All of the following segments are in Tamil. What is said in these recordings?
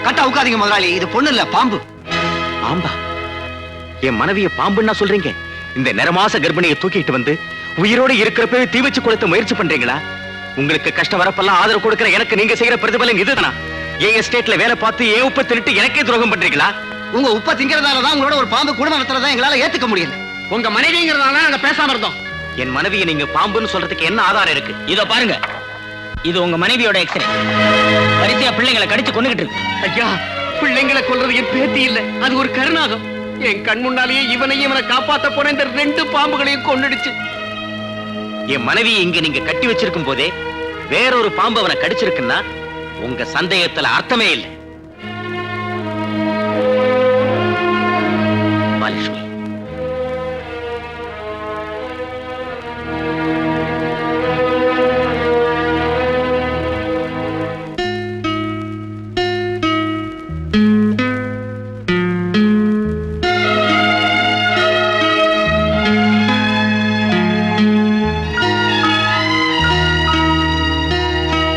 கட்ட அவுக்காதீங்க முதலாளி, இது பொண்ணு இல்ல, பாம்பு. பாம்பா? என் மனைவிய பாம்புன்னா சொல்றீங்க? இந்த நிறமாச கர்ப்பிணியை தூக்கிட்டு வந்து உயிரோடு இருக்கிறப்பவே தீ வச்சு கொடுத்த முயற்சி பண்றீங்களா? உங்களுக்கு கஷ்டம் வரப்பெல்லாம் ஆதரவு கொடுக்கிற எனக்கு நீங்க செய்யற பிரதிபலன் இதுதானா? என் எஸ்டேட்ல வேலை பார்த்து என் உப்பை திருட்டு எனக்கே துரோகம் பண்றீங்களா? உங்க உப்ப திங்கிறதாலதான் உங்களோட ஒரு பாம்பு குடும்பம் நடத்துறதா எங்களால ஏத்துக்க முடியல. உங்க மனைவிங்கிறதால நாங்க பேசாம இருந்தோம். என் மனைவியை நீங்க பாம்புன்னு சொல்றதுக்கு என்ன ஆதாரம் இருக்கு? இதோ பாருங்க, இது உங்க மனைவியோட எக்ஸ்ரே. வரிசையா பிள்ளைங்களை கடிச்சு கொண்டுகிட்டு இருக்கு. ஐயா, பிள்ளைங்களை கொல்றது என் பேத்தி இல்ல, அது ஒரு கருணாகம். என் கண் முன்னாலேயே இவனை காப்பாத்த போன இந்த 2 பாம்புகளையும் கொன்னுடுச்சு. என் மனைவியை இங்க நீங்க கட்டி வச்சிருக்கும் போதே வேறொரு பாம்பு அவனை கடிச்சிருக்குன்னா உங்க சந்தேகத்துல அர்த்தமே இல்லை. மகாலட்சுமி,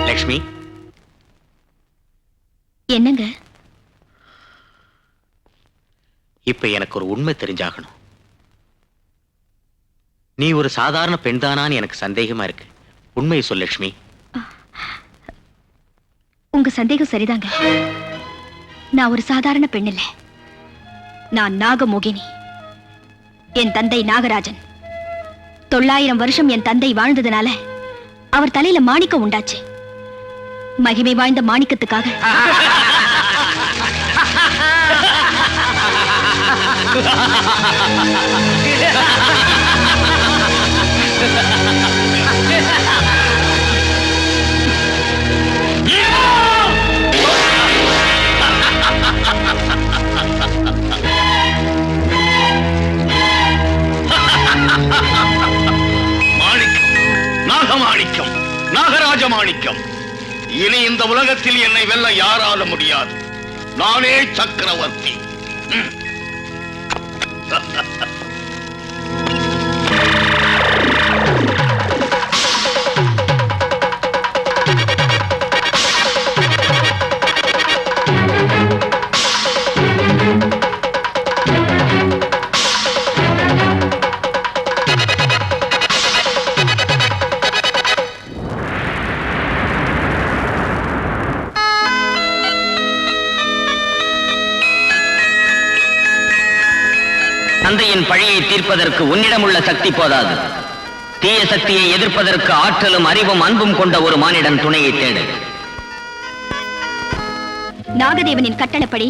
லட்சுமி, என்னங்க? இப்ப எனக்கு ஒரு உண்மை தெரிஞ்சாகணும். நீ ஒரு சாதாரண பெண்தானான்னு எனக்கு சந்தேகமா இருக்கு. உண்மையை சொல் லட்சுமி. உங்க சந்தேகம் சரிதாங்க. நான் ஒரு சாதாரண பெண் இல்ல, நான் நாகமோகினி. என் தந்தை நாகராஜன். 900 வருஷம் என் தந்தை வாழ்ந்ததுனால அவர் தலையில மாணிக்கம் உண்டாச்சு. மகிமை வாய்ந்த மாணிக்கத்துக்காக நாகமாணிக்கம், நாகராஜ மாணிக்கம். இனி இந்த உலகத்தில் என்னை வெல்ல யாரால முடியாது. நானே சக்கரவர்த்தி. தந்தையின் பழியை தீர்ப்பதற்கு உன்னிடம் உள்ள சக்தி போதாது. தீய சக்தியை எதிர்ப்பதற்கு ஆற்றலும் அறிவும் அன்பும் கொண்ட ஒரு மானிடன் துணையை தேடு. நாகதேவனின் கட்டளைப்படி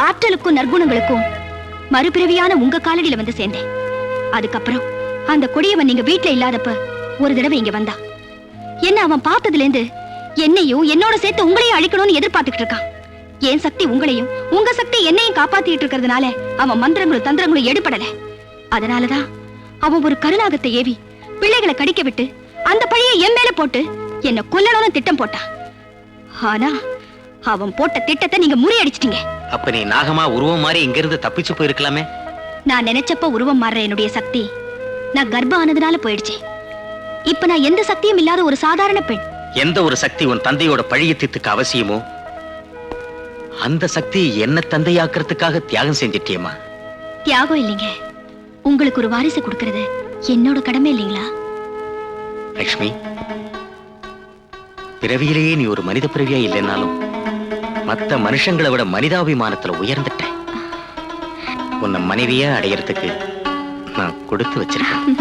ஆற்றலுக்கும் நற்குணங்களுக்கும் மறுபிறவியான உங்க காலடியில வந்து சேர்ந்தேன். அதுக்கப்புறம் அந்த கொடியவன் நீங்க வீட்டுல இல்லாதப்ப ஒரு தடவை இங்க வந்தா. என்ன அவன் பார்த்ததுல இருந்து என்னையும் என்னோட சேர்த்து உங்களையும் அழிக்கணும்னு எதிர்பார்த்துக்கிட்டு இருக்கான். என் சக்தி உங்களையும் உங்க சக்தி என்னையும் காப்பாத்திட்டு இருக்கிறதுனால அவன் மந்திரங்களும் தந்திரங்களும் எடுபடல. அதனாலதான் அவன் ஒரு கருநாகத்தை ஏவி பிள்ளைகளை கடிக்க விட்டு அந்த பழியை என் மேல போட்டு என்ன கொல்லணும்னு திட்டம் போட்டான். ஆனா அவன் போட்ட திட்டத்தை நீங்க முறியடிச்சிட்டீங்க. அப்ப நீ நாகமா உருவம் மாறி இங்கிருந்து தப்பிச்சு போயிருக்கலாமே. நான் நினைச்சப்ப உருவம் மாறுற என்னுடைய சக்தி நான் கர்ப்பம் ஆனதுனால போயிடுச்சு. இப்ப நான் எந்த சக்தியும் இல்லாத ஒரு சாதாரண பெண். எந்த ஒரு சக்தி உன் தந்தையோட பழியை தீர்த்துக்க அவசியமோ அந்த சக்தியை என்ன தந்தையாக்குறதுக்காக தியாகம் செஞ்சிட்டியம்மா. தியாகம் இல்லைங்க, உங்களுக்கு ஒரு வாரிசு கொடுக்கறது என்னோட கடமை இல்லைங்களா? லட்சுமி, பிறவியிலேயே நீ ஒரு மனித பிறவியா இல்லைன்னாலும் மத்த மனுஷங்களை விட மனிதாபிமானத்துல உயர்ந்துட்ட. உன்னை மனைவியா அடையறதுக்கு நான் கொடுத்து வச்சிருக்கேன்.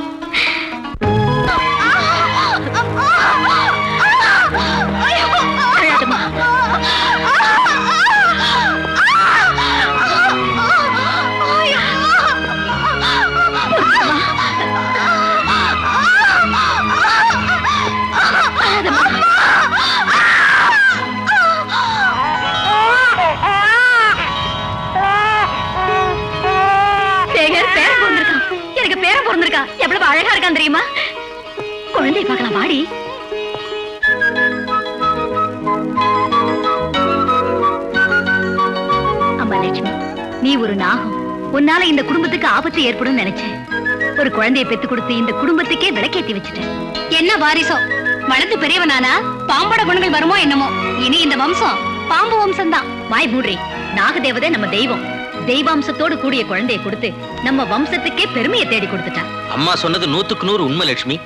எவ்வளவு அழகா இருக்கான் தெரியுமா? குழந்தை பார்க்கலாம் வாடி. அம்மா லட்சுமி, நீ ஒரு நாகம். உன்னால இந்த குடும்பத்துக்கு ஆபத்து ஏற்படும் நினைச்சேன். ஒரு குழந்தையை பெத்து கொடுத்து இந்த குடும்பத்துக்கே விளக்கேத்தி வச்சுட்டேன். என்ன வாரிசோ வளர்த்து பெரியவனானா பாம்போட குணங்கள் வருமோ என்னமோ. இனி இந்த வம்சம் பாம்பு வம்சம் தான். வாய் மூடுறி. நாகதேவதை நம்ம தெய்வம். தெய்வாம்சத்தோடு கூடிய குழந்தையை கொடுத்து நம்ம வம்சத்துக்கே பெருமையை தேடி கொடுத்துட்டா. அம்மா சொன்னது 100க்கு 100 உண்மை லட்சுமி.